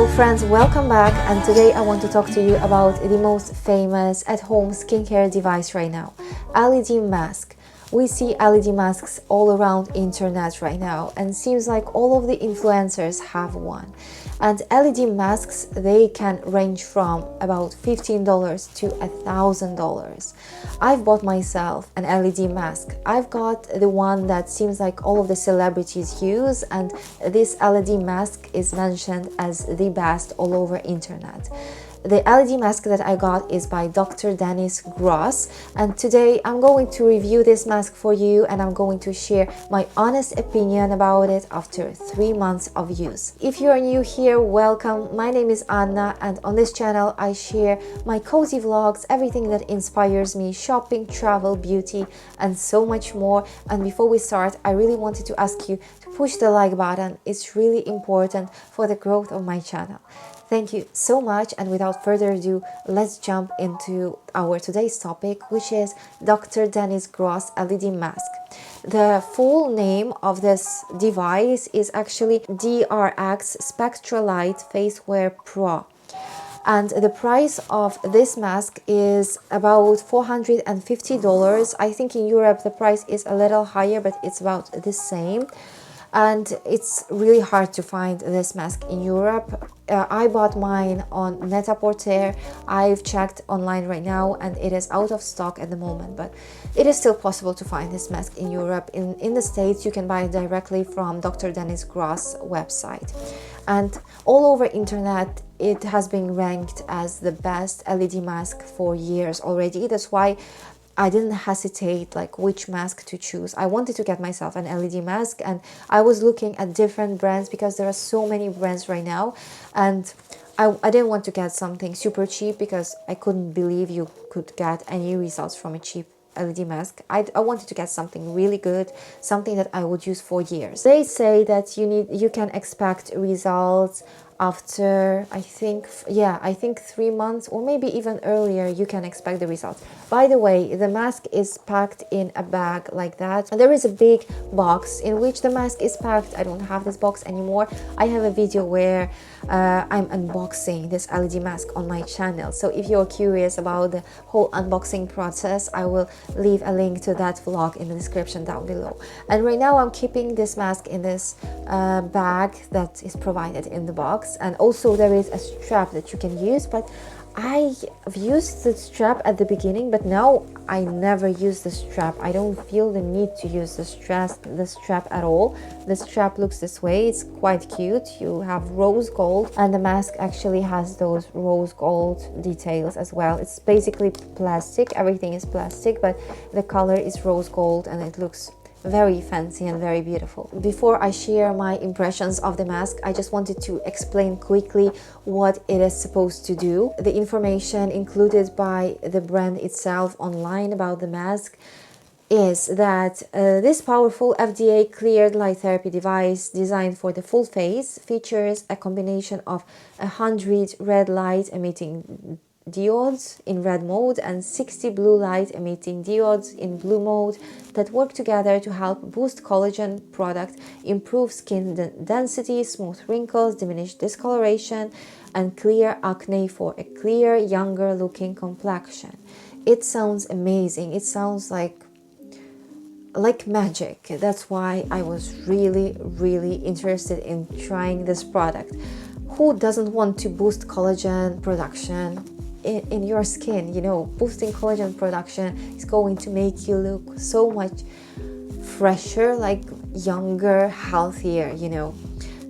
Hello friends, welcome back, and today I want to talk to you about the most famous at-home skincare device right now, LED mask. We see LED masks all around internet right now, and seems like all of the influencers have one. And LED masks, they can range from about $15 to $1,000. I've bought myself an LED mask. I've got the one that seems like all of the celebrities use, and this LED mask is mentioned as the best all over internet. The LED mask that I got is by Dr. Dennis Gross, and today I'm going to review this mask for you, and I'm going to share my honest opinion about it after 3 months of use. If you're new here, welcome. My name is Anna, and on this channel I share my cozy vlogs, everything that inspires me, shopping, travel, beauty, and so much more. And before we start, I really wanted to ask you to push the like button. It's really important for the growth of my channel. Thank you so much, and without further ado, let's jump into our today's topic, which is Dr. Dennis Gross LED mask. The full name of this device is actually DRx SpectraLite FaceWare Pro. And the price of this mask is about $450. I think in Europe the price is a little higher, but it's about the same. And it's really hard to find this mask in Europe. I bought mine on Net-a-Porter. I've checked online right now and it is out of stock at the moment, but it is still possible to find this mask in Europe. In the States, you can buy it directly from Dr. Dennis Gross website. And all over internet, it has been ranked as the best LED mask for years already. That's why I didn't hesitate like which mask to choose. I wanted to get myself an LED mask, and I was looking at different brands because there are so many brands right now, and I didn't want to get something super cheap because I couldn't believe you could get any results from a cheap LED mask. I wanted to get something really good, something that I would use for years. They say that you can expect results after I think 3 months, or maybe even earlier you can expect the results. By the way, the mask is packed in a bag like that, and there is a big box in which the mask is packed. I don't have this box anymore. I have a video where I'm unboxing this LED mask on my channel, so if you're curious about the whole unboxing process, I will leave a link to that vlog in the description down below. And right now I'm keeping this mask in this bag that is provided in the box. And also there is a strap that you can use, but I've used the strap at the beginning, but now I never use the strap. I don't feel the need to use the strap at all. The strap looks this way. It's quite cute. You have rose gold, and the mask actually has those rose gold details as well. It's basically plastic. Everything is plastic, but the color is rose gold, and it looks very fancy and very beautiful. Before I share my impressions of the mask, I just wanted to explain quickly what it is supposed to do. The information included by the brand itself online about the mask is that this powerful FDA cleared light therapy device designed for the full face features a combination of 100 red light emitting diodes in red mode and 60 blue light emitting diodes in blue mode that work together to help boost collagen product, improve skin density, smooth wrinkles, diminish discoloration, and clear acne for a clear, younger looking complexion. It sounds amazing. It sounds like magic. That's why I was really interested in trying this product. Who doesn't want to boost collagen production in your skin? You know, boosting collagen production is going to make you look so much fresher, like younger, healthier, you know.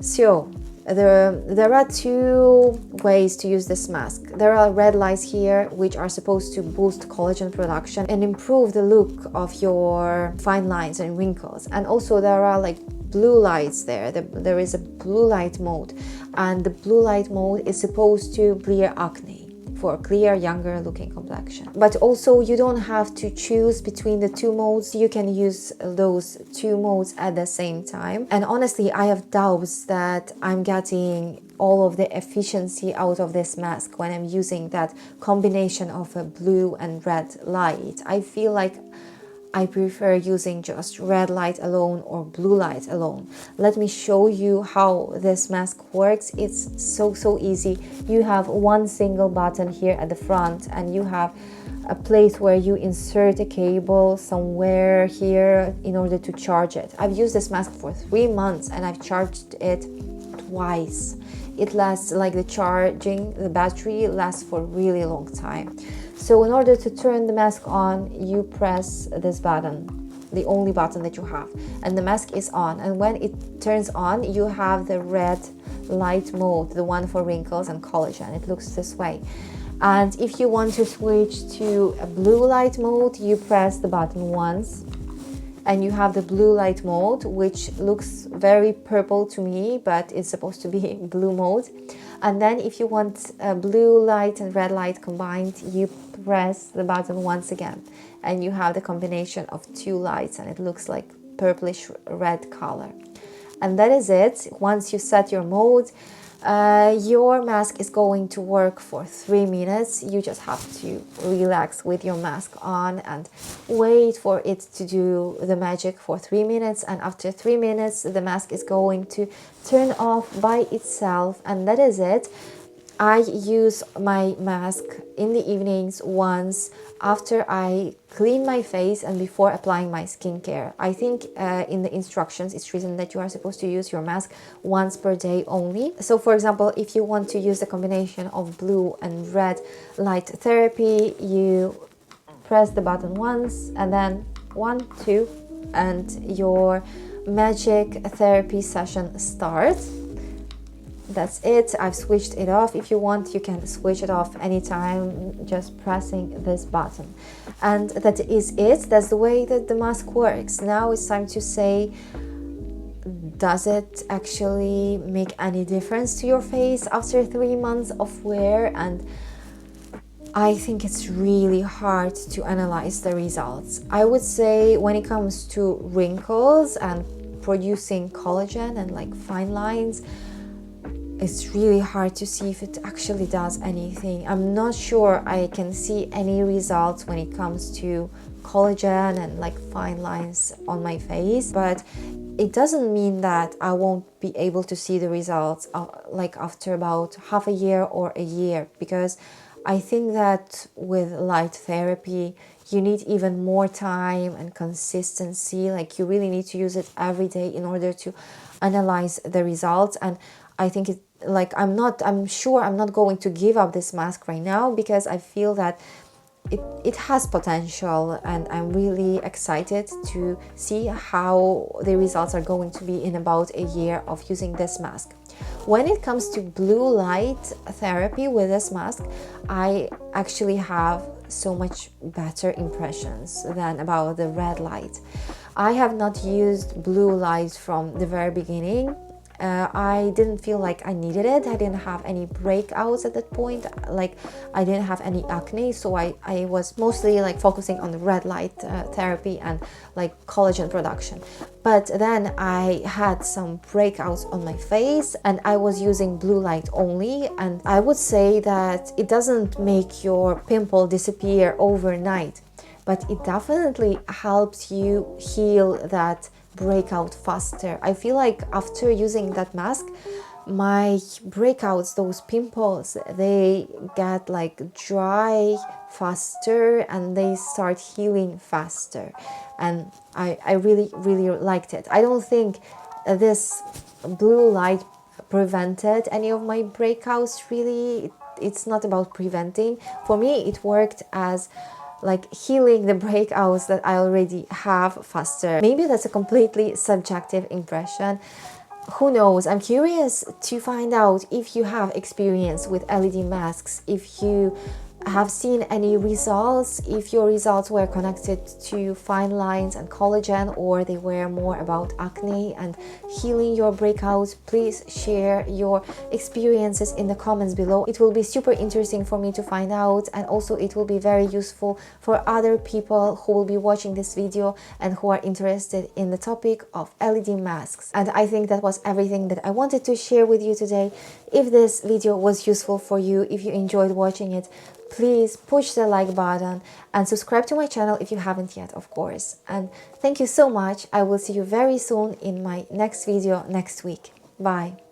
So there are two ways to use this mask. There are red lights here, which are supposed to boost collagen production and improve the look of your fine lines and wrinkles. And also there are like blue lights there. There is a blue light mode, and the blue light mode is supposed to clear acne for a clear, younger looking complexion. But also you don't have to choose between the two modes. You can use those two modes at the same time. And honestly, I have doubts that I'm getting all of the efficiency out of this mask when I'm using that combination of a blue and red light. I feel like I prefer using just red light alone or blue light alone. Let me show you how this mask works. It's so easy. You have one single button here at the front, and you have a place where you insert a cable somewhere here in order to charge it. I've used this mask for 3 months and I've charged it twice. It lasts, like the battery lasts for a really long time. So in order to turn the mask on, you press this button, the only button that you have, and the mask is on. And when it turns on, you have the red light mode, the one for wrinkles and collagen. It looks this way. And if you want to switch to a blue light mode, you press the button once and you have the blue light mode, which looks very purple to me, but it's supposed to be blue mode. And then if you want blue light and red light combined, you press the button once again and you have the combination of 2 lights, and it looks like purplish red color. And that is it. Once you set your mode, your mask is going to work for 3 minutes. You just have to relax with your mask on and wait for it to do the magic for 3 minutes. And after 3 minutes, the mask is going to turn off by itself, and that is it. I use my mask in the evenings once after I clean my face and before applying my skincare. I think in the instructions it's written that you are supposed to use your mask once per day only. So for example, if you want to use the combination of blue and red light therapy, you press the button once and then 1, 2, and your magic therapy session starts. That's it. I've switched it off. If you want, you can switch it off anytime, just pressing this button. And that is it. That's the way that the mask works. Now it's time to say, does it actually make any difference to your face after 3 months of wear? And I think it's really hard to analyze the results. I would say when it comes to wrinkles and producing collagen and like fine lines, it's really hard to see if it actually does anything. I'm not sure I can see any results when it comes to collagen and like fine lines on my face, but it doesn't mean that I won't be able to see the results like after about half a year or a year, because I think that with light therapy you need even more time and consistency. Like you really need to use it every day in order to analyze the results. And I think I'm sure I'm not going to give up this mask right now, because I feel that it has potential, and I'm really excited to see how the results are going to be in about a year of using this mask. When it comes to blue light therapy with this mask, I actually have so much better impressions than about the red light. I have not used blue light from the very beginning. I didn't feel like I needed it. I didn't have any breakouts at that point. Like I didn't have any acne, so I was mostly like focusing on the red light therapy and like collagen production. But then I had some breakouts on my face and I was using blue light only, and I would say that it doesn't make your pimple disappear overnight, but it definitely helps you heal that breakout faster. I feel like after using that mask, my breakouts, those pimples, they get like dry faster and they start healing faster, and I really liked it. I don't think this blue light prevented any of my breakouts really. It's not about preventing. For me it worked as like healing the breakouts that I already have faster. Maybe that's a completely subjective impression. Who knows? I'm curious to find out if you have experience with LED masks, if you have seen any results, if your results were connected to fine lines and collagen, or they were more about acne and healing your breakouts. Please share your experiences in the comments below. It will be super interesting for me to find out, and also it will be very useful for other people who will be watching this video and who are interested in the topic of LED masks. And I think that was everything that I wanted to share with you today. If this video was useful for you, if you enjoyed watching it, please push the like button and subscribe to my channel if you haven't yet, of course. And thank you so much. I will see you very soon in my next video next week. Bye.